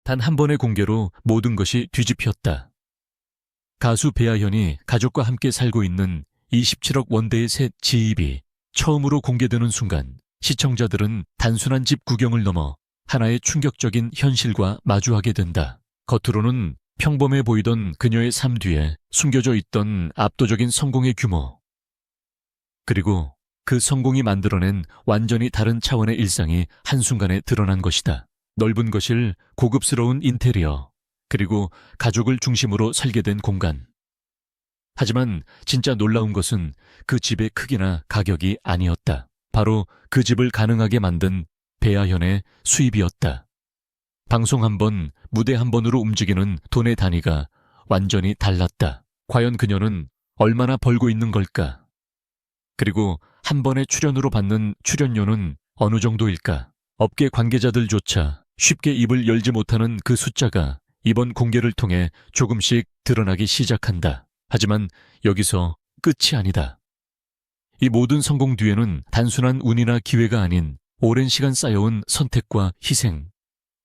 단 한 번의 공개로 모든 것이 뒤집혔다. 가수 배아현이 가족과 함께 살고 있는 27억 원대의 새 집이 처음으로 공개되는 순간 시청자들은 단순한 집 구경을 넘어 하나의 충격적인 현실과 마주하게 된다. 겉으로는 평범해 보이던 그녀의 삶 뒤에 숨겨져 있던 압도적인 성공의 규모. 그리고 그 성공이 만들어낸 완전히 다른 차원의 일상이 한순간에 드러난 것이다. 넓은 거실, 고급스러운 인테리어, 그리고 가족을 중심으로 설계된 공간. 하지만 진짜 놀라운 것은 그 집의 크기나 가격이 아니었다. 바로 그 집을 가능하게 만든 배아현의 수입이었다. 방송 한 번, 무대 한 번으로 움직이는 돈의 단위가 완전히 달랐다. 과연 그녀는 얼마나 벌고 있는 걸까? 그리고 한 번의 출연으로 받는 출연료는 어느 정도일까? 업계 관계자들조차 쉽게 입을 열지 못하는 그 숫자가 이번 공개를 통해 조금씩 드러나기 시작한다. 하지만 여기서 끝이 아니다. 이 모든 성공 뒤에는 단순한 운이나 기회가 아닌 오랜 시간 쌓여온 선택과 희생,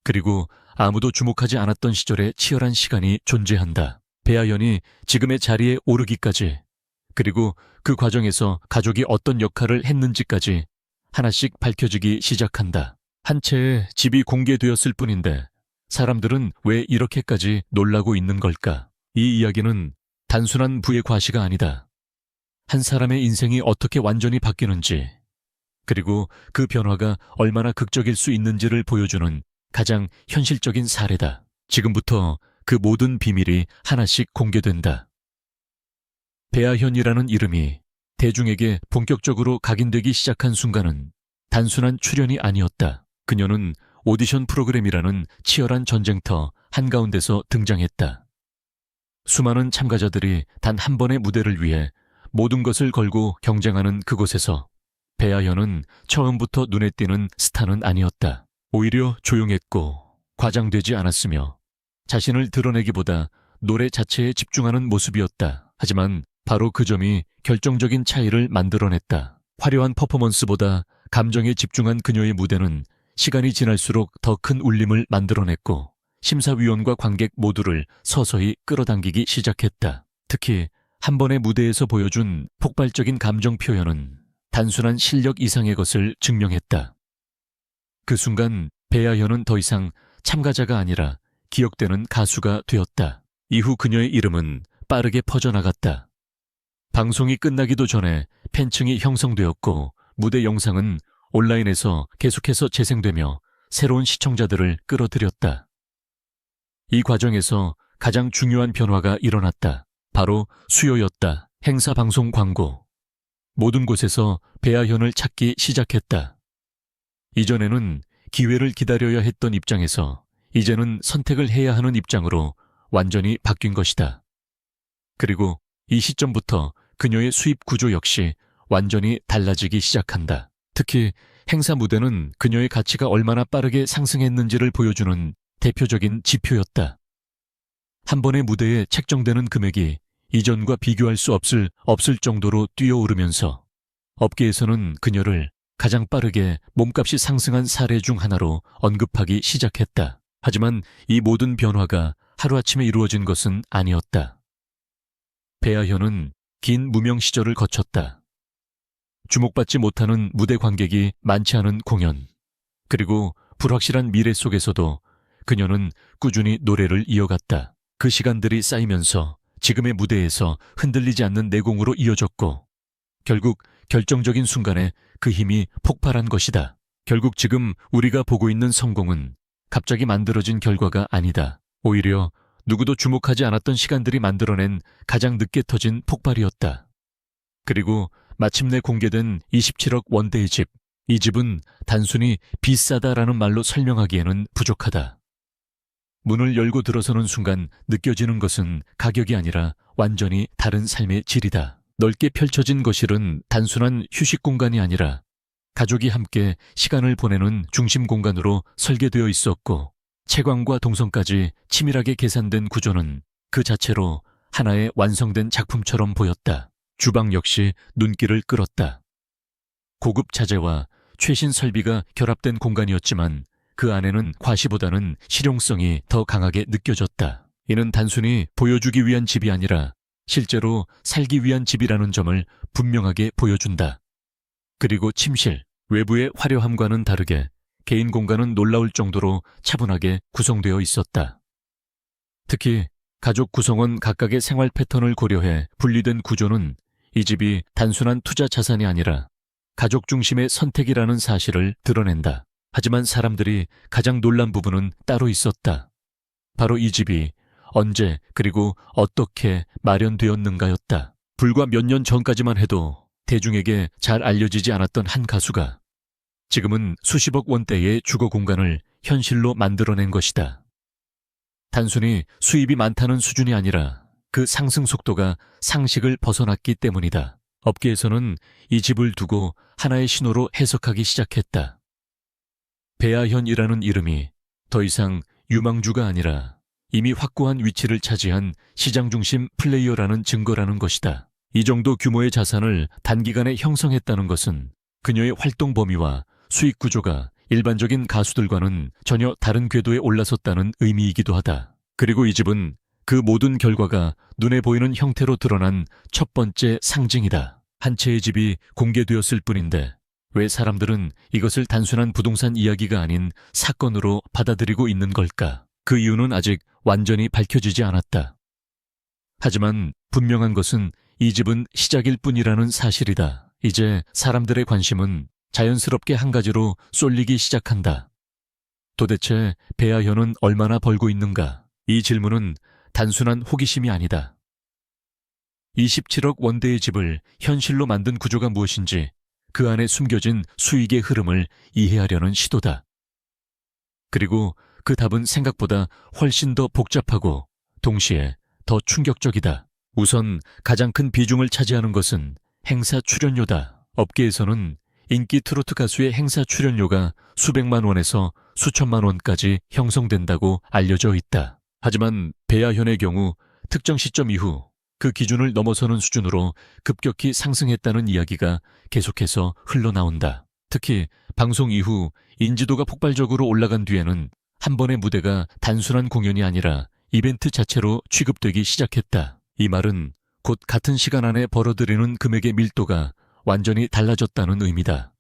그리고 아무도 주목하지 않았던 시절의 치열한 시간이 존재한다. 배아현이 지금의 자리에 오르기까지, 그리고 그 과정에서 가족이 어떤 역할을 했는지까지 하나씩 밝혀지기 시작한다. 한 채의 집이 공개되었을 뿐인데 사람들은 왜 이렇게까지 놀라고 있는 걸까? 이 이야기는 단순한 부의 과시가 아니다. 한 사람의 인생이 어떻게 완전히 바뀌는지, 그리고 그 변화가 얼마나 극적일 수 있는지를 보여주는 가장 현실적인 사례다. 지금부터 그 모든 비밀이 하나씩 공개된다. 배아현이라는 이름이 대중에게 본격적으로 각인되기 시작한 순간은 단순한 출연이 아니었다. 그녀는 오디션 프로그램이라는 치열한 전쟁터 한가운데서 등장했다. 수많은 참가자들이 단 한 번의 무대를 위해 모든 것을 걸고 경쟁하는 그곳에서 배아현은 처음부터 눈에 띄는 스타는 아니었다. 오히려 조용했고 과장되지 않았으며 자신을 드러내기보다 노래 자체에 집중하는 모습이었다. 하지만 바로 그 점이 결정적인 차이를 만들어냈다. 화려한 퍼포먼스보다 감정에 집중한 그녀의 무대는 시간이 지날수록 더 큰 울림을 만들어냈고 심사위원과 관객 모두를 서서히 끌어당기기 시작했다. 특히 한 번의 무대에서 보여준 폭발적인 감정 표현은 단순한 실력 이상의 것을 증명했다. 그 순간 배아현은 더 이상 참가자가 아니라 기억되는 가수가 되었다. 이후 그녀의 이름은 빠르게 퍼져나갔다. 방송이 끝나기도 전에 팬층이 형성되었고 무대 영상은 온라인에서 계속해서 재생되며 새로운 시청자들을 끌어들였다. 이 과정에서 가장 중요한 변화가 일어났다. 바로 수요였다. 행사 방송 광고. 모든 곳에서 배아현을 찾기 시작했다. 이전에는 기회를 기다려야 했던 입장에서 이제는 선택을 해야 하는 입장으로 완전히 바뀐 것이다. 그리고 이 시점부터 그녀의 수입 구조 역시 완전히 달라지기 시작한다. 특히 행사 무대는 그녀의 가치가 얼마나 빠르게 상승했는지를 보여주는 대표적인 지표였다. 한 번의 무대에 책정되는 금액이 이전과 비교할 수 없을 정도로 뛰어오르면서 업계에서는 그녀를 가장 빠르게 몸값이 상승한 사례 중 하나로 언급하기 시작했다. 하지만 이 모든 변화가 하루아침에 이루어진 것은 아니었다. 배아현은 긴 무명 시절을 거쳤다. 주목받지 못하는 무대 관객이 많지 않은 공연, 그리고 불확실한 미래 속에서도 그녀는 꾸준히 노래를 이어갔다. 그 시간들이 쌓이면서 지금의 무대에서 흔들리지 않는 내공으로 이어졌고 결국 결정적인 순간에 그 힘이 폭발한 것이다. 결국 지금 우리가 보고 있는 성공은 갑자기 만들어진 결과가 아니다. 오히려 누구도 주목하지 않았던 시간들이 만들어낸 가장 늦게 터진 폭발이었다. 그리고 마침내 공개된 27억 원대의 집. 이 집은 단순히 비싸다라는 말로 설명하기에는 부족하다. 문을 열고 들어서는 순간 느껴지는 것은 가격이 아니라 완전히 다른 삶의 질이다. 넓게 펼쳐진 거실은 단순한 휴식 공간이 아니라 가족이 함께 시간을 보내는 중심 공간으로 설계되어 있었고 채광과 동선까지 치밀하게 계산된 구조는 그 자체로 하나의 완성된 작품처럼 보였다. 주방 역시 눈길을 끌었다. 고급 자재와 최신 설비가 결합된 공간이었지만 그 안에는 과시보다는 실용성이 더 강하게 느껴졌다. 이는 단순히 보여주기 위한 집이 아니라 실제로 살기 위한 집이라는 점을 분명하게 보여준다. 그리고 침실, 외부의 화려함과는 다르게 개인 공간은 놀라울 정도로 차분하게 구성되어 있었다. 특히 가족 구성원 각각의 생활 패턴을 고려해 분리된 구조는 이 집이 단순한 투자 자산이 아니라 가족 중심의 선택이라는 사실을 드러낸다. 하지만 사람들이 가장 놀란 부분은 따로 있었다. 바로 이 집이 언제 그리고 어떻게 마련되었는가였다. 불과 몇 년 전까지만 해도 대중에게 잘 알려지지 않았던 한 가수가 지금은 수십억 원대의 주거 공간을 현실로 만들어낸 것이다. 단순히 수입이 많다는 수준이 아니라 그 상승 속도가 상식을 벗어났기 때문이다. 업계에서는 이 집을 두고 하나의 신호로 해석하기 시작했다. 배아현이라는 이름이 더 이상 유망주가 아니라 이미 확고한 위치를 차지한 시장 중심 플레이어라는 증거라는 것이다. 이 정도 규모의 자산을 단기간에 형성했다는 것은 그녀의 활동 범위와 수익 구조가 일반적인 가수들과는 전혀 다른 궤도에 올라섰다는 의미이기도 하다. 그리고 이 집은 그 모든 결과가 눈에 보이는 형태로 드러난 첫 번째 상징이다. 한 채의 집이 공개되었을 뿐인데 왜 사람들은 이것을 단순한 부동산 이야기가 아닌 사건으로 받아들이고 있는 걸까? 그 이유는 아직 완전히 밝혀지지 않았다. 하지만 분명한 것은 이 집은 시작일 뿐이라는 사실이다. 이제 사람들의 관심은 자연스럽게 한 가지로 쏠리기 시작한다. 도대체 배아현은 얼마나 벌고 있는가? 이 질문은 단순한 호기심이 아니다. 27억 원대의 집을 현실로 만든 구조가 무엇인지 그 안에 숨겨진 수익의 흐름을 이해하려는 시도다. 그리고 그 답은 생각보다 훨씬 더 복잡하고 동시에 더 충격적이다. 우선 가장 큰 비중을 차지하는 것은 행사 출연료다. 업계에서는 인기 트로트 가수의 행사 출연료가 수백만 원에서 수천만 원까지 형성된다고 알려져 있다. 하지만 배아현의 경우 특정 시점 이후 그 기준을 넘어서는 수준으로 급격히 상승했다는 이야기가 계속해서 흘러나온다. 특히 방송 이후 인지도가 폭발적으로 올라간 뒤에는 한 번의 무대가 단순한 공연이 아니라 이벤트 자체로 취급되기 시작했다. 이 말은 곧 같은 시간 안에 벌어들이는 금액의 밀도가 완전히 달라졌다는 의미다.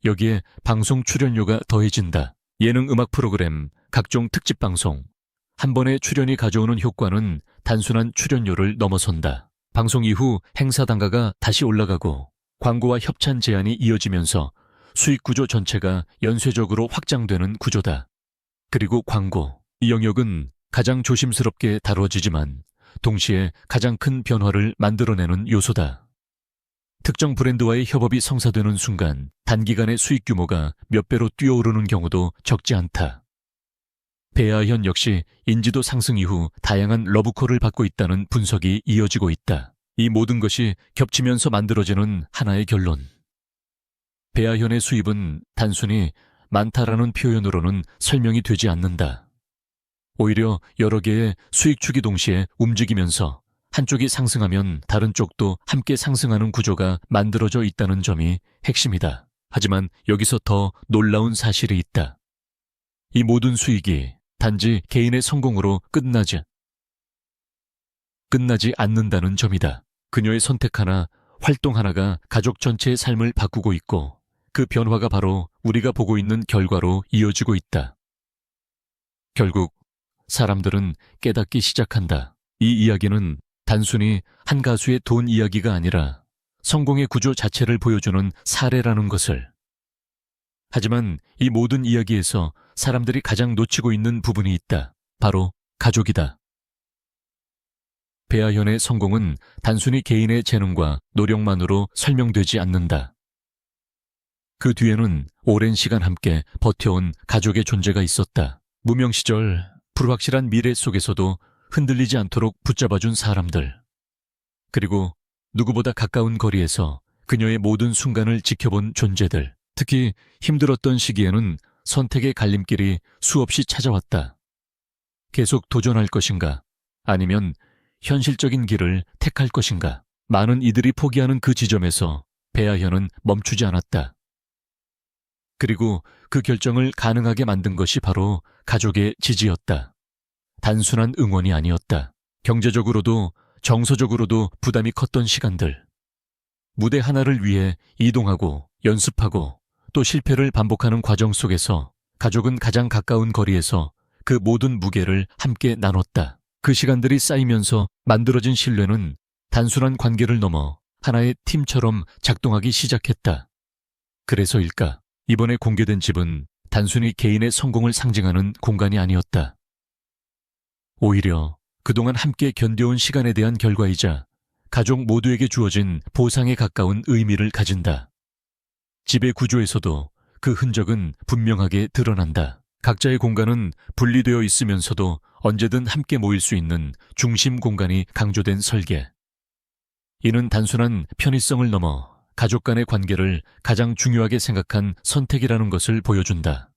여기에 방송 출연료가 더해진다. 예능 음악 프로그램, 각종 특집 방송. 한 번의 출연이 가져오는 효과는 단순한 출연료를 넘어선다. 방송 이후 행사 단가가 다시 올라가고 광고와 협찬 제한이 이어지면서 수익 구조 전체가 연쇄적으로 확장되는 구조다. 그리고 광고. 이 영역은 가장 조심스럽게 다뤄지지만 동시에 가장 큰 변화를 만들어내는 요소다. 특정 브랜드와의 협업이 성사되는 순간 단기간의 수익 규모가 몇 배로 뛰어오르는 경우도 적지 않다. 배아현 역시 인지도 상승 이후 다양한 러브콜을 받고 있다는 분석이 이어지고 있다. 이 모든 것이 겹치면서 만들어지는 하나의 결론. 배아현의 수입은 단순히 많다라는 표현으로는 설명이 되지 않는다. 오히려 여러 개의 수익축이 동시에 움직이면서 한쪽이 상승하면 다른 쪽도 함께 상승하는 구조가 만들어져 있다는 점이 핵심이다. 하지만 여기서 더 놀라운 사실이 있다. 이 모든 수익이 단지 개인의 성공으로 끝나지 않는다는 점이다. 그녀의 선택 하나, 활동 하나가 가족 전체의 삶을 바꾸고 있고 그 변화가 바로 우리가 보고 있는 결과로 이어지고 있다. 결국 사람들은 깨닫기 시작한다. 이 이야기는 단순히 한 가수의 돈 이야기가 아니라 성공의 구조 자체를 보여주는 사례라는 것을. 하지만 이 모든 이야기에서 사람들이 가장 놓치고 있는 부분이 있다. 바로 가족이다. 배아현의 성공은 단순히 개인의 재능과 노력만으로 설명되지 않는다. 그 뒤에는 오랜 시간 함께 버텨온 가족의 존재가 있었다. 무명 시절 불확실한 미래 속에서도 흔들리지 않도록 붙잡아준 사람들. 그리고 누구보다 가까운 거리에서 그녀의 모든 순간을 지켜본 존재들. 특히 힘들었던 시기에는 선택의 갈림길이 수없이 찾아왔다. 계속 도전할 것인가? 아니면 현실적인 길을 택할 것인가? 많은 이들이 포기하는 그 지점에서 배아현은 멈추지 않았다. 그리고 그 결정을 가능하게 만든 것이 바로 가족의 지지였다. 단순한 응원이 아니었다. 경제적으로도 정서적으로도 부담이 컸던 시간들. 무대 하나를 위해 이동하고 연습하고 또 실패를 반복하는 과정 속에서 가족은 가장 가까운 거리에서 그 모든 무게를 함께 나눴다. 그 시간들이 쌓이면서 만들어진 신뢰는 단순한 관계를 넘어 하나의 팀처럼 작동하기 시작했다. 그래서일까? 이번에 공개된 집은 단순히 개인의 성공을 상징하는 공간이 아니었다. 오히려 그동안 함께 견뎌온 시간에 대한 결과이자 가족 모두에게 주어진 보상에 가까운 의미를 가진다. 집의 구조에서도 그 흔적은 분명하게 드러난다. 각자의 공간은 분리되어 있으면서도 언제든 함께 모일 수 있는 중심 공간이 강조된 설계. 이는 단순한 편의성을 넘어 가족 간의 관계를 가장 중요하게 생각한 선택이라는 것을 보여준다.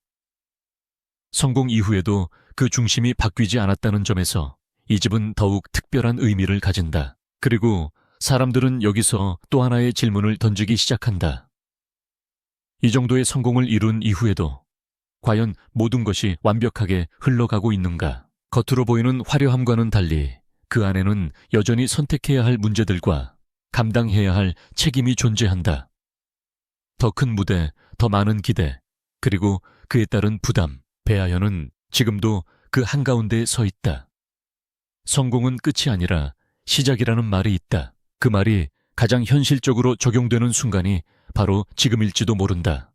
성공 이후에도 그 중심이 바뀌지 않았다는 점에서 이 집은 더욱 특별한 의미를 가진다. 그리고 사람들은 여기서 또 하나의 질문을 던지기 시작한다. 이 정도의 성공을 이룬 이후에도 과연 모든 것이 완벽하게 흘러가고 있는가? 겉으로 보이는 화려함과는 달리 그 안에는 여전히 선택해야 할 문제들과 감당해야 할 책임이 존재한다. 더 큰 무대, 더 많은 기대, 그리고 그에 따른 부담. 배아현은 지금도 그 한가운데에 서 있다. 성공은 끝이 아니라 시작이라는 말이 있다. 그 말이 가장 현실적으로 적용되는 순간이 바로 지금일지도 모른다.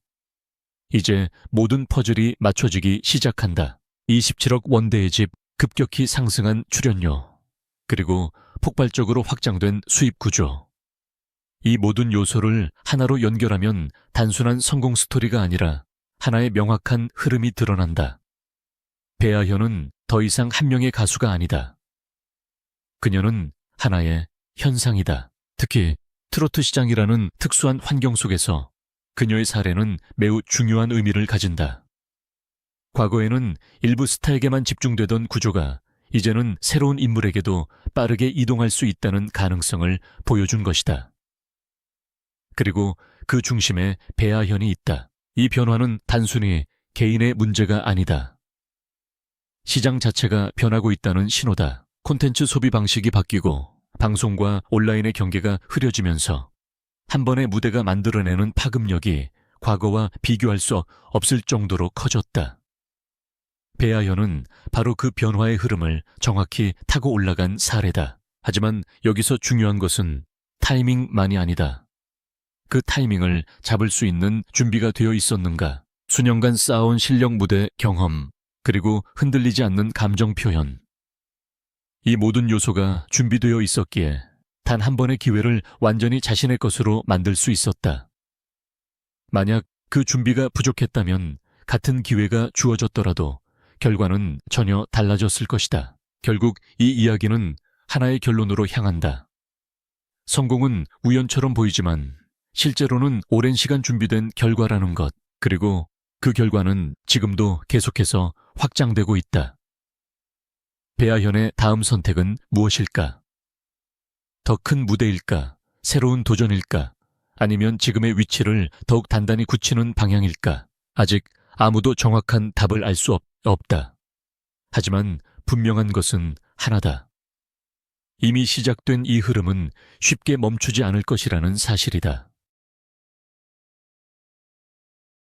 이제 모든 퍼즐이 맞춰지기 시작한다. 27억 원대의 집, 급격히 상승한 출연료, 그리고 폭발적으로 확장된 수입 구조. 이 모든 요소를 하나로 연결하면 단순한 성공 스토리가 아니라 하나의 명확한 흐름이 드러난다. 배아현은 더 이상 한 명의 가수가 아니다. 그녀는 하나의 현상이다. 특히 트로트 시장이라는 특수한 환경 속에서 그녀의 사례는 매우 중요한 의미를 가진다. 과거에는 일부 스타에게만 집중되던 구조가 이제는 새로운 인물에게도 빠르게 이동할 수 있다는 가능성을 보여준 것이다. 그리고 그 중심에 배아현이 있다. 이 변화는 단순히 개인의 문제가 아니다. 시장 자체가 변하고 있다는 신호다. 콘텐츠 소비 방식이 바뀌고 방송과 온라인의 경계가 흐려지면서 한 번의 무대가 만들어내는 파급력이 과거와 비교할 수 없을 정도로 커졌다. 배아현은 바로 그 변화의 흐름을 정확히 타고 올라간 사례다. 하지만 여기서 중요한 것은 타이밍만이 아니다. 그 타이밍을 잡을 수 있는 준비가 되어 있었는가? 수년간 쌓아온 실력, 무대, 경험, 그리고 흔들리지 않는 감정 표현. 이 모든 요소가 준비되어 있었기에 단 한 번의 기회를 완전히 자신의 것으로 만들 수 있었다. 만약 그 준비가 부족했다면 같은 기회가 주어졌더라도 결과는 전혀 달라졌을 것이다. 결국 이 이야기는 하나의 결론으로 향한다. 성공은 우연처럼 보이지만 실제로는 오랜 시간 준비된 결과라는 것, 그리고 그 결과는 지금도 계속해서 확장되고 있다. 배아현의 다음 선택은 무엇일까? 더 큰 무대일까? 새로운 도전일까? 아니면 지금의 위치를 더욱 단단히 굳히는 방향일까? 아직 아무도 정확한 답을 알 수 없다. 하지만 분명한 것은 하나다. 이미 시작된 이 흐름은 쉽게 멈추지 않을 것이라는 사실이다.